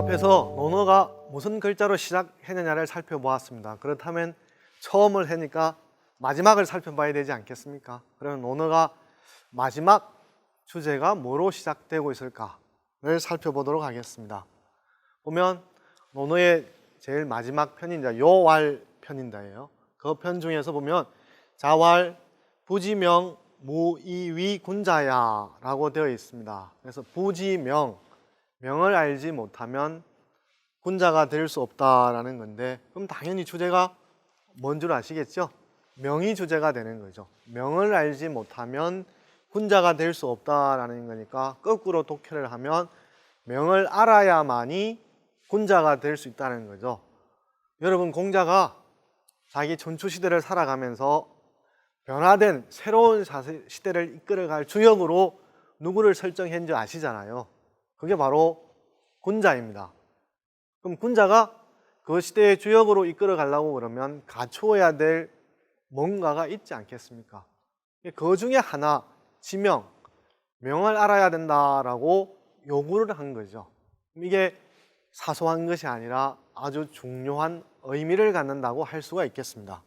앞에서 논어가 무슨 글자로 시작했느냐를 살펴보았습니다. 그렇다면 처음을 하니까 마지막을 살펴봐야 되지 않겠습니까? 그러면 논어가 마지막 주제가 뭐로 시작되고 있을까를 살펴보도록 하겠습니다. 보면 논어의 제일 마지막 편인 요왈 편인다예요. 그 편 중에서 보면 자왈 부지명 무이위 군자야 라고 되어 있습니다. 그래서 부지명, 명을 알지 못하면 군자가 될 수 없다라는 건데, 그럼 당연히 주제가 뭔 줄 아시겠죠? 명이 주제가 되는 거죠. 명을 알지 못하면 군자가 될 수 없다라는 거니까 거꾸로 독해를 하면 명을 알아야만이 군자가 될 수 있다는 거죠. 여러분, 공자가 자기 춘추시대를 살아가면서 변화된 새로운 시대를 이끌어갈 주역으로 누구를 설정했는지 아시잖아요. 그게 바로 군자입니다. 그럼 군자가 그 시대의 주역으로 이끌어가려고 그러면 갖추어야 될 뭔가가 있지 않겠습니까? 그 중에 하나, 지명, 명을 알아야 된다라고 요구를 한 거죠. 이게 사소한 것이 아니라 아주 중요한 의미를 갖는다고 할 수가 있겠습니다.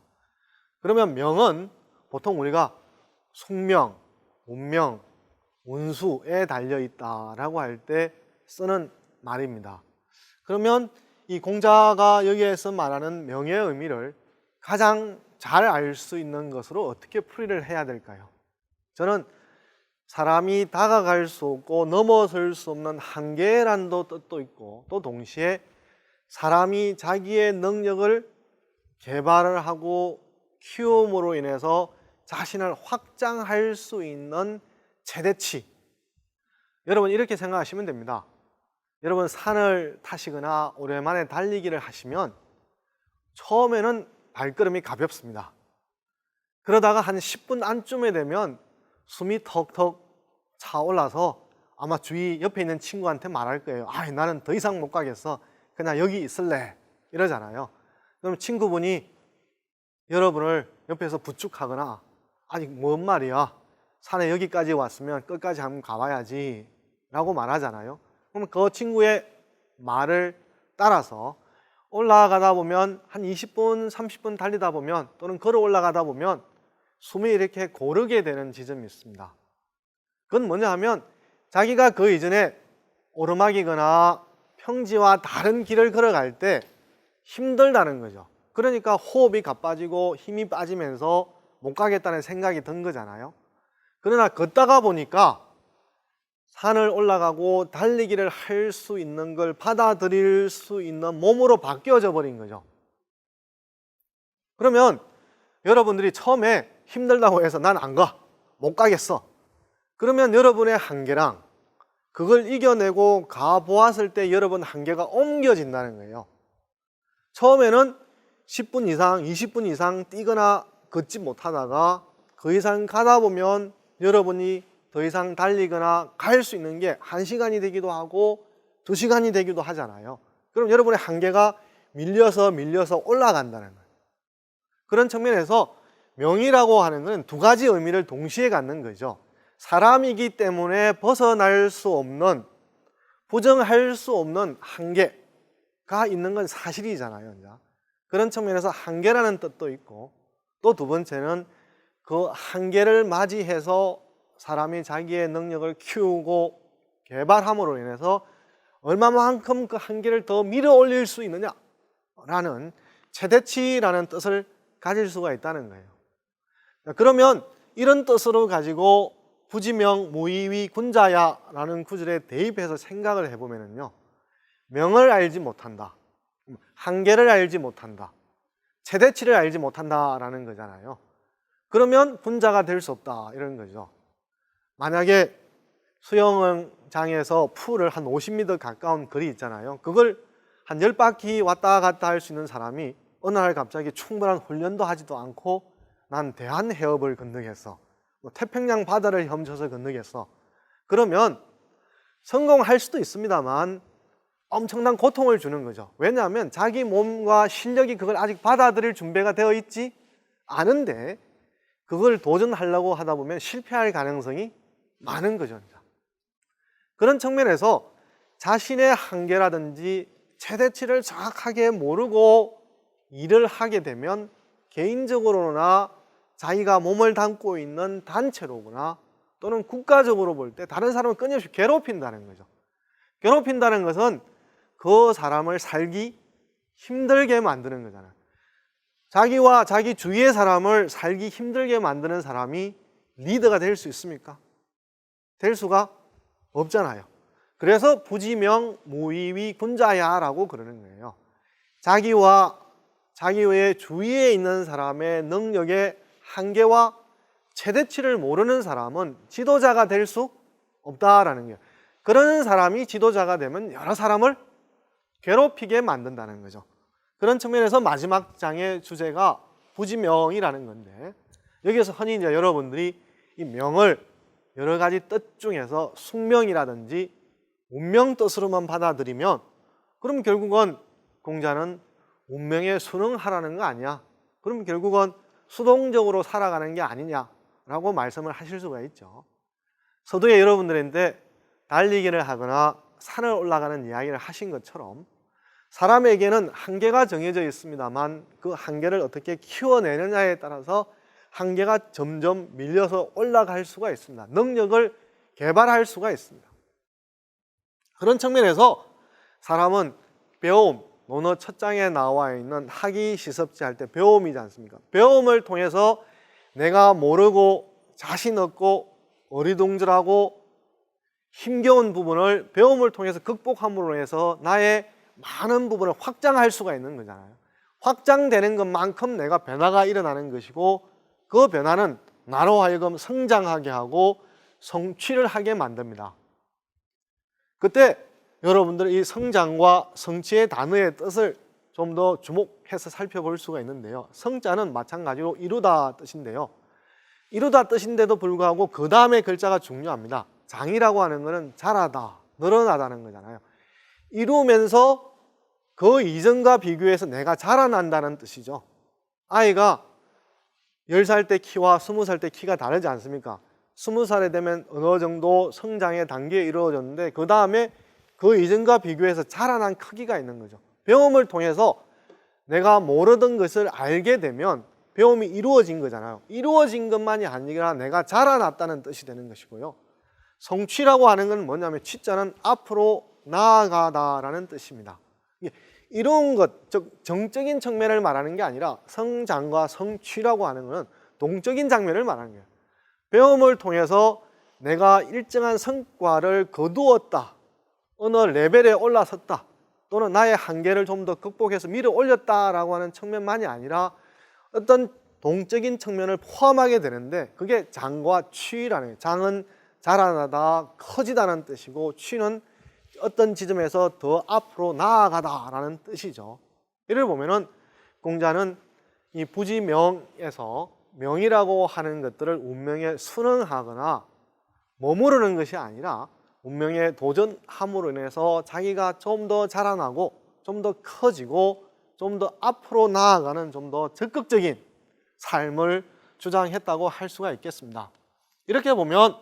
그러면 명은 보통 우리가 숙명, 운명, 운수에 달려있다라고 할 때 쓰는 말입니다. 그러면 이 공자가 여기에서 말하는 명의 의미를 가장 잘 알 수 있는 것으로 어떻게 풀이를 해야 될까요? 저는 사람이 다가갈 수 없고 넘어설 수 없는 한계라는 뜻도 있고, 또 동시에 사람이 자기의 능력을 개발을 하고 키움으로 인해서 자신을 확장할 수 있는 최대치, 여러분 이렇게 생각하시면 됩니다. 여러분 산을 타시거나 오랜만에 달리기를 하시면 처음에는 발걸음이 가볍습니다. 그러다가 한 10분 안쯤에 되면 숨이 턱턱 차올라서 아마 주위 옆에 있는 친구한테 말할 거예요. 나는 더 이상 못 가겠어. 그냥 여기 있을래. 이러잖아요. 그럼 친구분이 여러분을 옆에서 부축하거나 아니 뭔 말이야. 산에 여기까지 왔으면 끝까지 한번 가봐야지 라고 말하잖아요. 그럼 그 친구의 말을 따라서 올라가다 보면 한 20분, 30분 달리다 보면 또는 걸어 올라가다 보면 숨이 이렇게 고르게 되는 지점이 있습니다. 그건 뭐냐 하면 자기가 그 이전에 오르막이거나 평지와 다른 길을 걸어갈 때 힘들다는 거죠. 그러니까 호흡이 가빠지고 힘이 빠지면서 못 가겠다는 생각이 든 거잖아요. 그러나 걷다가 보니까 산을 올라가고 달리기를 할 수 있는 걸 받아들일 수 있는 몸으로 바뀌어져 버린 거죠. 그러면 여러분들이 처음에 힘들다고 해서 난 안 가, 못 가겠어. 그러면 여러분의 한계랑 그걸 이겨내고 가보았을 때 여러분 한계가 옮겨진다는 거예요. 처음에는 10분 이상, 20분 이상 뛰거나 걷지 못하다가 그 이상 가다 보면 여러분이 더 이상 달리거나 갈 수 있는 게 1시간이 되기도 하고 2시간이 되기도 하잖아요. 그럼 여러분의 한계가 밀려서 올라간다는 거예요. 그런 측면에서 명이라고 하는 건 두 가지 의미를 동시에 갖는 거죠. 사람이기 때문에 벗어날 수 없는, 부정할 수 없는 한계가 있는 건 사실이잖아요. 그런 측면에서 한계라는 뜻도 있고, 또 두 번째는 그 한계를 맞이해서 사람이 자기의 능력을 키우고 개발함으로 인해서 얼마만큼 그 한계를 더 밀어 올릴 수 있느냐라는 최대치라는 뜻을 가질 수가 있다는 거예요. 그러면 이런 뜻으로 가지고 부지명 무이위 군자야 라는 구절에 대입해서 생각을 해보면요, 명을 알지 못한다, 한계를 알지 못한다, 최대치를 알지 못한다라는 거잖아요. 그러면 군자가 될 수 없다 이런 거죠. 만약에 수영장에서 풀을 한 50m 가까운 거리 있잖아요. 그걸 한 10바퀴 왔다 갔다 할 수 있는 사람이 어느 날 갑자기 충분한 훈련도 하지도 않고 난 대한해협을 건너겠어, 태평양 바다를 헤엄쳐서 건너겠어. 그러면 성공할 수도 있습니다만 엄청난 고통을 주는 거죠. 왜냐하면 자기 몸과 실력이 그걸 아직 받아들일 준비가 되어 있지 않은데 그걸 도전하려고 하다 보면 실패할 가능성이 많은 거죠. 그런 측면에서 자신의 한계라든지 최대치를 정확하게 모르고 일을 하게 되면 개인적으로나 자기가 몸을 담고 있는 단체로거나 또는 국가적으로 볼 때 다른 사람을 끊임없이 괴롭힌다는 거죠. 괴롭힌다는 것은 그 사람을 살기 힘들게 만드는 거잖아요. 자기와 자기 주위의 사람을 살기 힘들게 만드는 사람이 리더가 될 수 있습니까? 될 수가 없잖아요. 그래서 부지명 무위위 군자야라고 그러는 거예요. 자기와 자기 외에 주위에 있는 사람의 능력의 한계와 최대치를 모르는 사람은 지도자가 될 수 없다라는 거예요. 그런 사람이 지도자가 되면 여러 사람을 괴롭히게 만든다는 거죠. 그런 측면에서 마지막 장의 주제가 부지명이라는 건데, 여기서 흔히 이제 여러분들이 이 명을 여러 가지 뜻 중에서 숙명이라든지 운명 뜻으로만 받아들이면 그럼 결국은 공자는 운명에 순응하라는 거 아니야? 그럼 결국은 수동적으로 살아가는 게 아니냐라고 말씀을 하실 수가 있죠. 서두에 여러분들한테 달리기를 하거나 산을 올라가는 이야기를 하신 것처럼 사람에게는 한계가 정해져 있습니다만 그 한계를 어떻게 키워내느냐에 따라서 한계가 점점 밀려서 올라갈 수가 있습니다. 능력을 개발할 수가 있습니다. 그런 측면에서 사람은 배움, 논어 첫 장에 나와 있는 학이 시섭지 할 때 배움이지 않습니까? 배움을 통해서 내가 모르고 자신 없고 어리둥절하고 힘겨운 부분을 배움을 통해서 극복함으로 해서 나의 많은 부분을 확장할 수가 있는 거잖아요. 확장되는 것만큼 내가 변화가 일어나는 것이고 그 변화는 나로 하여금 성장하게 하고 성취를 하게 만듭니다. 그때 여러분들 이 성장과 성취의 단어의 뜻을 좀 더 주목해서 살펴볼 수가 있는데요. 성자는 마찬가지로 이루다 뜻인데요. 이루다 뜻인데도 불구하고 그 다음에 글자가 중요합니다. 장이라고 하는 것은 자라다, 늘어나다는 거잖아요. 이루면서 그 이전과 비교해서 내가 자라난다는 뜻이죠. 아이가 10살 때 키와 20살 때 키가 다르지 않습니까? 20살이 되면 어느 정도 성장의 단계에 이루어졌는데 그 다음에 그 이전과 비교해서 자라난 크기가 있는 거죠. 배움을 통해서 내가 모르던 것을 알게 되면 배움이 이루어진 거잖아요. 이루어진 것만이 아니라 내가 자라났다는 뜻이 되는 것이고요. 성취라고 하는 건 뭐냐면 취자는 앞으로 나아가다라는 뜻입니다. 이런 것, 즉 정적인 측면을 말하는 게 아니라 성장과 성취라고 하는 것은 동적인 장면을 말하는 거예요. 배움을 통해서 내가 일정한 성과를 거두었다, 어느 레벨에 올라섰다, 또는 나의 한계를 좀 더 극복해서 밀어 올렸다라고 하는 측면만이 아니라 어떤 동적인 측면을 포함하게 되는데 그게 장과 취라는 거예요. 장은 자라나다, 커지다는 뜻이고 취는 어떤 지점에서 더 앞으로 나아가다라는 뜻이죠. 이를 보면은 공자는 이 부지명에서 명이라고 하는 것들을 운명에 순응하거나 머무르는 것이 아니라 운명에 도전함으로 인해서 자기가 좀 더 자라나고 좀 더 커지고 좀 더 앞으로 나아가는 좀 더 적극적인 삶을 주장했다고 할 수가 있겠습니다. 이렇게 보면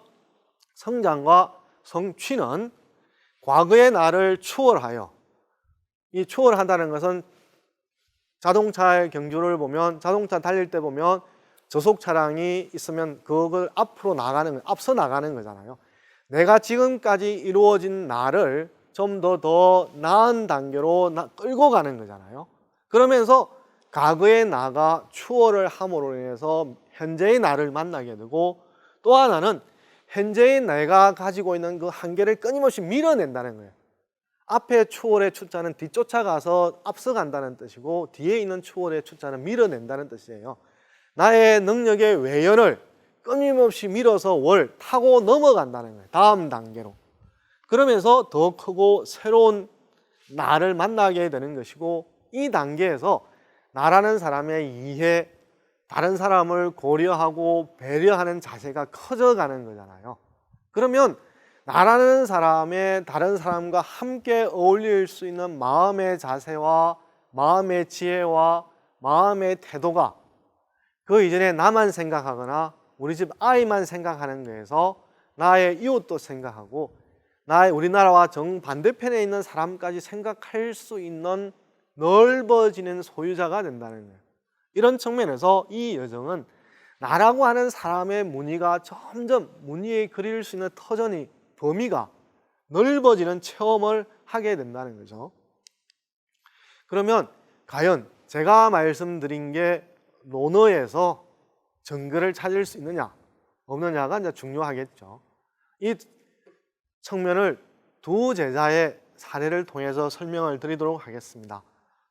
성장과 성취는 과거의 나를 추월하여, 이 추월한다는 것은 자동차의 경주를 보면 자동차 달릴 때 보면 저속 차량이 있으면 그걸 앞으로 나가는, 앞서 나가는 거잖아요. 내가 지금까지 이루어진 나를 좀 더 나은 단계로 끌고 가는 거잖아요. 그러면서 과거의 나가 추월을 함으로 인해서 현재의 나를 만나게 되고, 또 하나는 현재의 내가 가지고 있는 그 한계를 끊임없이 밀어낸다는 거예요. 앞에 추월의 추자는 뒤쫓아가서 앞서간다는 뜻이고 뒤에 있는 추월의 추자는 밀어낸다는 뜻이에요. 나의 능력의 외연을 끊임없이 밀어서 타고 넘어간다는 거예요. 다음 단계로. 그러면서 더 크고 새로운 나를 만나게 되는 것이고, 이 단계에서 나라는 사람의 이해, 다른 사람을 고려하고 배려하는 자세가 커져가는 거잖아요. 그러면 나라는 사람의 다른 사람과 함께 어울릴 수 있는 마음의 자세와 마음의 지혜와 마음의 태도가 그 이전에 나만 생각하거나 우리 집 아이만 생각하는 거에서 나의 이웃도 생각하고 우리나라와 정반대편에 있는 사람까지 생각할 수 있는 넓어지는 소유자가 된다는 거예요. 이런 측면에서 이 여정은 나라고 하는 사람의 무늬가 점점 무늬에 그릴 수 있는 터전이 범위가 넓어지는 체험을 하게 된다는 거죠. 그러면 과연 제가 말씀드린 게 논어에서 정글을 찾을 수 있느냐 없느냐가 이제 중요하겠죠. 이 측면을 두 제자의 사례를 통해서 설명을 드리도록 하겠습니다.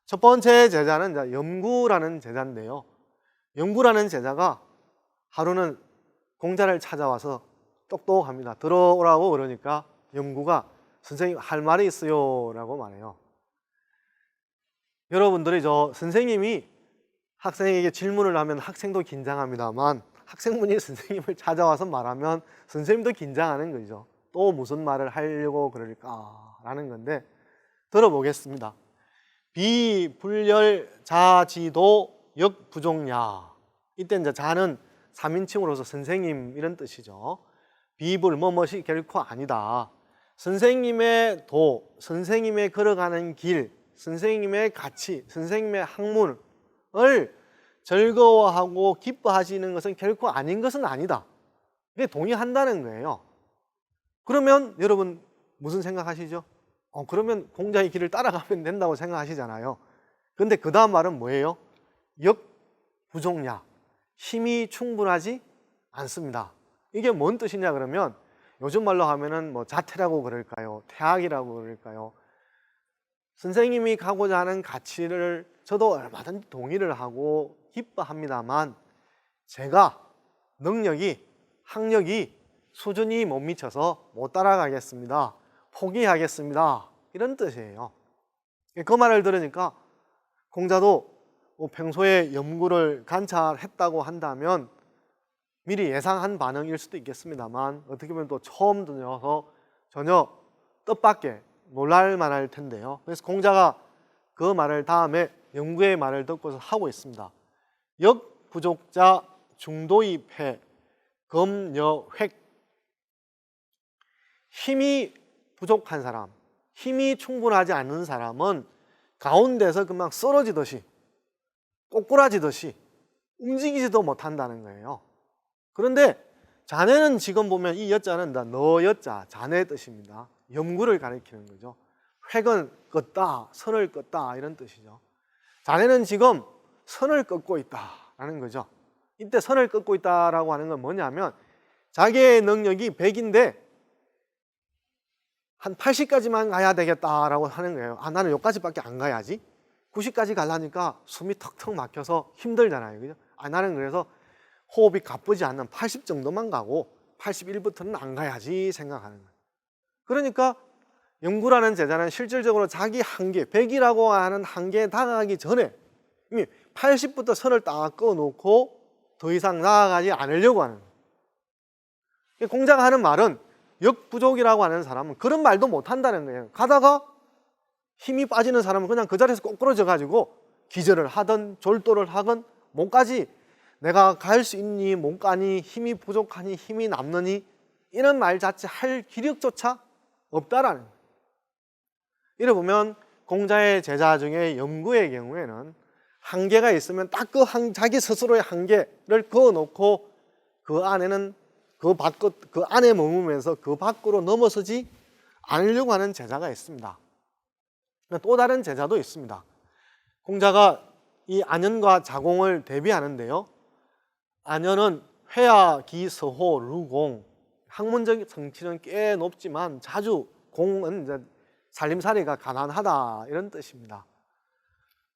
첫 번째 제자는 이제 염구라는 제자인데요. 염구라는 제자가 하루는 공자를 찾아와서 똑똑합니다. 들어오라고 그러니까 염구가 선생님 할 말이 있어요 라고 말해요. 여러분들이 선생님이 학생에게 질문을 하면 학생도 긴장합니다만 학생분이 선생님을 찾아와서 말하면 선생님도 긴장하는 거죠. 또 무슨 말을 하려고 그럴까라는 건데 들어보겠습니다. 비불열자지도 역부족냐. 이때 이제 자는 3인칭으로서 선생님 이런 뜻이죠. 비불 뭐뭇이 결코 아니다. 선생님의 도, 선생님의 걸어가는 길, 선생님의 가치, 선생님의 학문을 즐거워하고 기뻐하시는 것은 결코 아닌 것은 아니다. 이게 동의한다는 거예요. 그러면 여러분 무슨 생각하시죠? 그러면 공자의 길을 따라가면 된다고 생각하시잖아요. 근데 그 다음 말은 뭐예요? 역부족냐. 힘이 충분하지 않습니다. 이게 뭔 뜻이냐 그러면 요즘 말로 하면은 뭐 자퇴라고 그럴까요? 퇴학이라고 그럴까요? 선생님이 가고자 하는 가치를 저도 얼마든지 동의를 하고 기뻐합니다만 제가 능력이, 학력이, 수준이 못 미쳐서 못 따라가겠습니다. 포기하겠습니다. 이런 뜻이에요. 그 말을 들으니까 공자도 평소에 염구를 관찰했다고 한다면 미리 예상한 반응일 수도 있겠습니다만 어떻게 보면 또 처음 들어서 전혀 뜻밖의 놀랄 만할 텐데요. 그래서 공자가 그 말을 다음에 염구의 말을 듣고서 하고 있습니다. 역부족자 중도이패 검여획. 힘이 부족한 사람, 힘이 충분하지 않는 사람은 가운데서 금방 쓰러지듯이 꼬꾸라지듯이 움직이지도 못한다는 거예요. 그런데 자네는 지금 보면 이 여자는 너 여자, 자네의 뜻입니다. 염구를 가리키는 거죠. 획은 껐다, 선을 껐다 이런 뜻이죠. 자네는 지금 선을 긋고 있다라는 거죠. 이때 선을 긋고 있다라고 하는 건 뭐냐면 자기의 능력이 100인데 한 80까지만 가야 되겠다라고 하는 거예요. 나는 여기까지밖에 안 가야지. 90까지 가려니까 숨이 턱턱 막혀서 힘들잖아요. 그죠? 나는 그래서 호흡이 가쁘지 않는 80 정도만 가고 81부터는 안 가야지 생각하는 거예요. 그러니까 염구라는 제자는 실질적으로 자기 한계, 100이라고 하는 한계에 다가가기 전에 이미 80부터 선을 딱 꺼놓고 더 이상 나아가지 않으려고 하는 거예요. 공자가 하는 말은 역부족이라고 하는 사람은 그런 말도 못한다는 거예요. 가다가 힘이 빠지는 사람은 그냥 그 자리에서 꼬꾸러져 가지고 기절을 하든 졸도를 하든 몸까지 내가 갈 수 있니 못 가니 힘이 부족하니 힘이 남느니 이런 말 자체 할 기력조차 없다라는 거예요. 이래 보면 공자의 제자 중에 염구의 경우에는 한계가 있으면 딱 그 자기 스스로의 한계를 그어놓고 그 안에는 그 안에 머무면서 그 밖으로 넘어서지 않으려고 하는 제자가 있습니다. 또 다른 제자도 있습니다. 공자가 이 안현과 자공을 대비하는데요. 안현은 회하, 기, 서호, 루공. 학문적 성취는 꽤 높지만 자주 공은 이제 살림살이가 가난하다 이런 뜻입니다.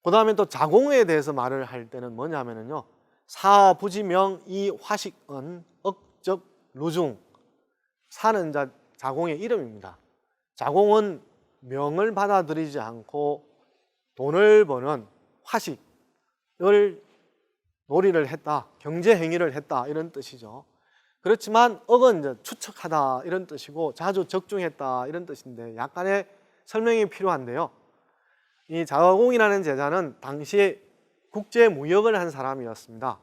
그 다음에 또 자공에 대해서 말을 할 때는 뭐냐면요. 사부지명 이 화식은 억적 루중. 사는 이제 자공의 이름입니다. 자공은 명을 받아들이지 않고 돈을 버는 화식을 놀이를 했다, 경제 행위를 했다 이런 뜻이죠. 그렇지만 억은 이제 추측하다 이런 뜻이고 자주 적중했다 이런 뜻인데 약간의 설명이 필요한데요. 이 자공이라는 제자는 당시에 국제 무역을 한 사람이었습니다.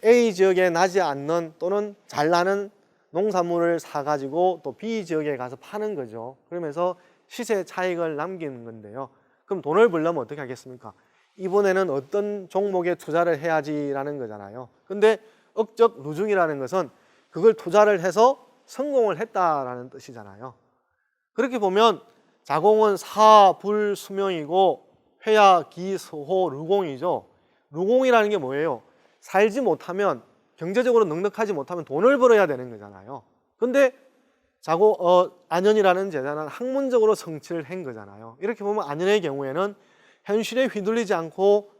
A 지역에 나지 않는 또는 잘 나는 농산물을 사가지고 또 B 지역에 가서 파는 거죠. 그러면서 시세 차익을 남기는 건데요. 그럼 돈을 벌려면 어떻게 하겠습니까? 이번에는 어떤 종목에 투자를 해야지라는 거잖아요. 근데 억적 누중이라는 것은 그걸 투자를 해서 성공을 했다라는 뜻이잖아요. 그렇게 보면 자공은 사불수명이고 회야 기소호 루공이죠. 루공이라는 게 뭐예요? 살지 못하면, 경제적으로 넉넉하지 못하면 돈을 벌어야 되는 거잖아요. 근데 안현이라는 제자는 학문적으로 성취를 한 거잖아요. 이렇게 보면 안현의 경우에는 현실에 휘둘리지 않고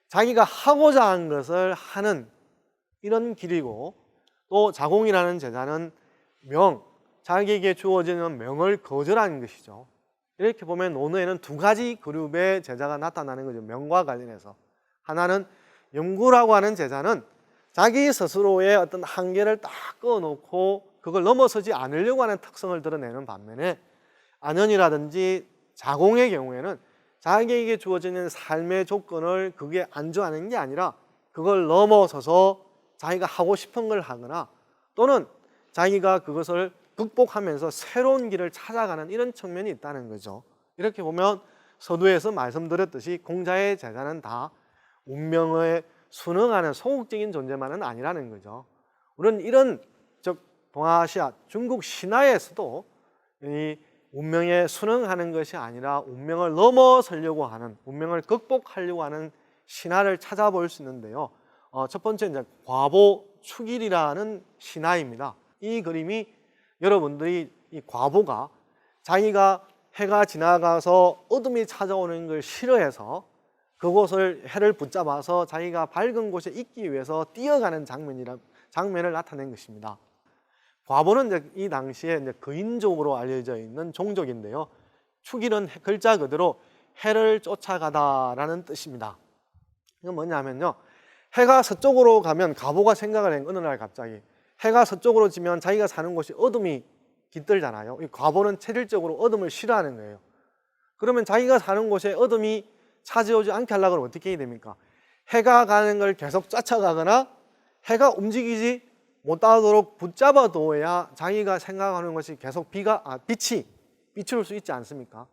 자기가 하고자 한 것을 하는 이런 길이고, 또 자공이라는 제자는 자기에게 주어지는 명을 거절하는 것이죠. 이렇게 보면 논어에는 두 가지 그룹의 제자가 나타나는 거죠. 명과 관련해서. 하나는 염구라고 하는 제자는 자기 스스로의 어떤 한계를 딱 그어놓고 그걸 넘어서지 않으려고 하는 특성을 드러내는 반면에, 안현이라든지 자공의 경우에는 자기에게 주어지는 삶의 조건을 그게 안주하는 게 아니라 그걸 넘어서서 자기가 하고 싶은 걸 하거나, 또는 자기가 그것을 극복하면서 새로운 길을 찾아가는 이런 측면이 있다는 거죠. 이렇게 보면 서두에서 말씀드렸듯이 공자의 제자는 다 운명에 순응하는 소극적인 존재만은 아니라는 거죠. 우리는 이런, 즉 동아시아 중국 신화에서도 이 운명에 순응하는 것이 아니라 운명을 넘어서려고 하는, 운명을 극복하려고 하는 신화를 찾아볼 수 있는데요. 첫 번째 이제 과보축일이라는 신화입니다. 이 그림이 여러분들이 이 과보가 자기가 해가 지나가서 어둠이 찾아오는 걸 싫어해서 그곳을 해를 붙잡아서 자기가 밝은 곳에 있기 위해서 뛰어가는 장면을 나타낸 것입니다. 과보는 이제 이 당시에 이제 거인족으로 알려져 있는 종족인데요. 축일은 글자 그대로 해를 쫓아가다라는 뜻입니다. 이건 뭐냐면요, 해가 서쪽으로 가면 과보가 생각을 한 어느 날 갑자기 해가 서쪽으로 지면 자기가 사는 곳이 어둠이 깃들잖아요. 이 과보는 체질적으로 어둠을 싫어하는 거예요. 그러면 자기가 사는 곳에 어둠이 찾아오지 않게 하려고 하면 어떻게 해야 됩니까? 해가 가는 걸 계속 쫓아가거나 해가 움직이지 못하도록 붙잡아 둬야 자기가 생각하는 것이 계속 빛이 비출 수 있지 않습니까?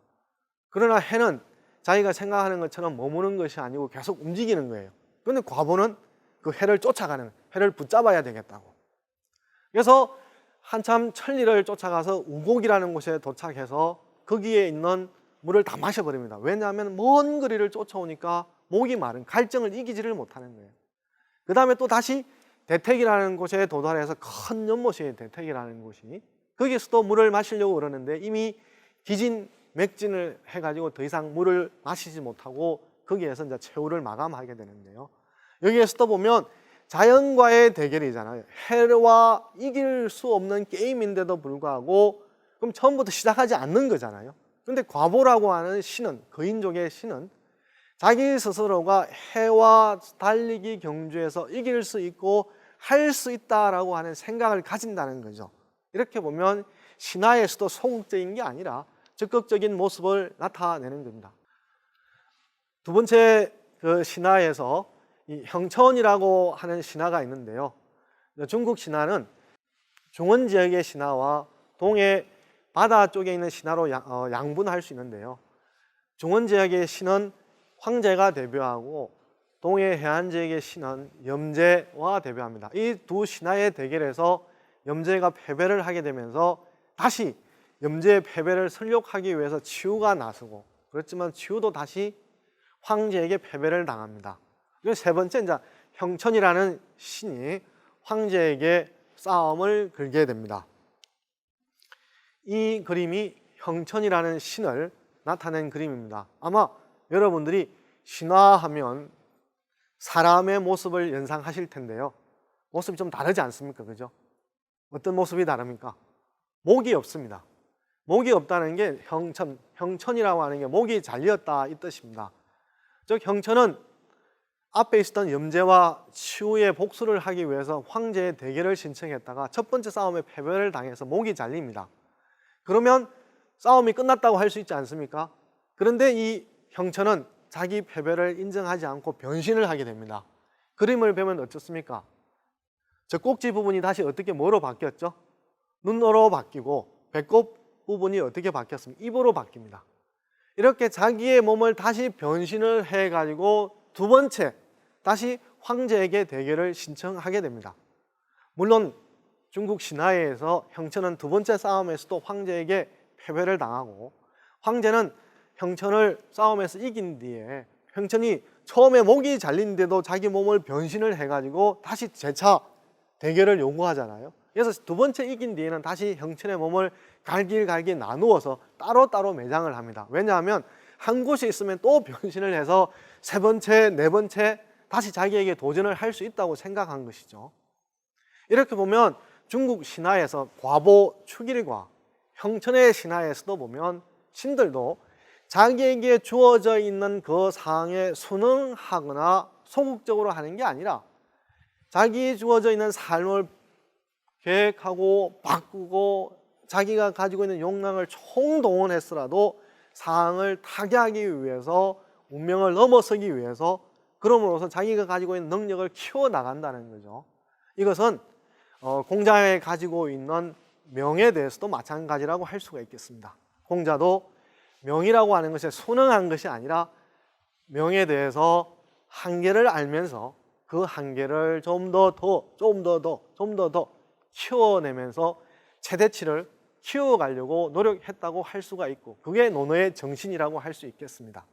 그러나 해는 자기가 생각하는 것처럼 머무는 것이 아니고 계속 움직이는 거예요. 그런데 과보는 그 해를 쫓아가는, 해를 붙잡아야 되겠다고. 그래서 한참 천리를 쫓아가서 우곡이라는 곳에 도착해서 거기에 있는 물을 다 마셔버립니다. 왜냐하면 먼 거리를 쫓아오니까 목이 마른, 갈증을 이기지를 못하는 거예요. 그 다음에 또 다시 대택이라는 곳에 도달해서 큰 연못이 대택이라는 곳이, 거기에서도 물을 마시려고 그러는데 이미 맥진을 해가지고 더 이상 물을 마시지 못하고 거기에서 이제 최후를 마감하게 되는데요. 여기에서도 보면 자연과의 대결이잖아요. 해와 이길 수 없는 게임인데도 불구하고 그럼 처음부터 시작하지 않는 거잖아요. 그런데 과보라고 하는 신은, 거인족의 신은 자기 스스로가 해와 달리기 경주에서 이길 수 있고 할 수 있다라고 하는 생각을 가진다는 거죠. 이렇게 보면 신화에서도 소극적인 게 아니라 적극적인 모습을 나타내는 겁니다. 두 번째 그 신화에서 이 형천이라고 하는 신화가 있는데요. 중국 신화는 중원 지역의 신화와 동해 바다 쪽에 있는 신화로 양분할 수 있는데요. 중원 지역의 신은 황제가 대표하고 동해 해안 지역의 신은 염제와 대표합니다. 이 두 신화의 대결에서 염제가 패배를 하게 되면서 다시 염제의 패배를 설욕하기 위해서 치우가 나서고, 그렇지만 치우도 다시 황제에게 패배를 당합니다. 그리고 세 번째, 이제 형천이라는 신이 황제에게 싸움을 걸게 됩니다. 이 그림이 형천이라는 신을 나타낸 그림입니다. 아마 여러분들이 신화하면 사람의 모습을 연상하실 텐데요. 모습이 좀 다르지 않습니까? 그죠? 어떤 모습이 다릅니까? 목이 없습니다. 목이 없다는 게 형천이라고 하는 게 목이 잘렸다 이 뜻입니다. 즉 형천은 앞에 있었던 염제와 치우의 복수를 하기 위해서 황제의 대결을 신청했다가 첫 번째 싸움에 패배를 당해서 목이 잘립니다. 그러면 싸움이 끝났다고 할 수 있지 않습니까? 그런데 이 형천은 자기 패배를 인정하지 않고 변신을 하게 됩니다. 그림을 보면 어떻습니까? 저 꼭지 부분이 다시 어떻게 뭐로 바뀌었죠? 눈으로 바뀌고 배꼽 부분이 어떻게 바뀌었습니까? 입으로 바뀝니다. 이렇게 자기의 몸을 다시 변신을 해가지고 두 번째 다시 황제에게 대결을 신청하게 됩니다. 물론 중국 신화에서 형천은 두 번째 싸움에서도 황제에게 패배를 당하고, 황제는 형천을 싸움에서 이긴 뒤에 형천이 처음에 목이 잘린데도 자기 몸을 변신을 해가지고 다시 재차 대결을 요구하잖아요. 그래서 두 번째 이긴 뒤에는 다시 형천의 몸을 갈길 나누어서 따로따로 매장을 합니다. 왜냐하면 한 곳에 있으면 또 변신을 해서 세 번째, 네 번째 다시 자기에게 도전을 할 수 있다고 생각한 것이죠. 이렇게 보면 중국 신화에서 과보 축일과 형천의 신화에서도 보면 신들도 자기에게 주어져 있는 그 사항에 순응하거나 소극적으로 하는 게 아니라 자기 주어져 있는 삶을 계획하고 바꾸고 자기가 가지고 있는 욕망을 총동원해서라도 사항을 타개하기 위해서, 운명을 넘어서기 위해서, 그럼으로써 자기가 가지고 있는 능력을 키워나간다는 거죠. 이것은 공자에 가지고 있는 명에 대해서도 마찬가지라고 할 수가 있겠습니다. 공자도 명이라고 하는 것에 순응한 것이 아니라 명에 대해서 한계를 알면서 그 한계를 좀 더 키워내면서 최대치를 키워가려고 노력했다고 할 수가 있고, 그게 논어의 정신이라고 할 수 있겠습니다.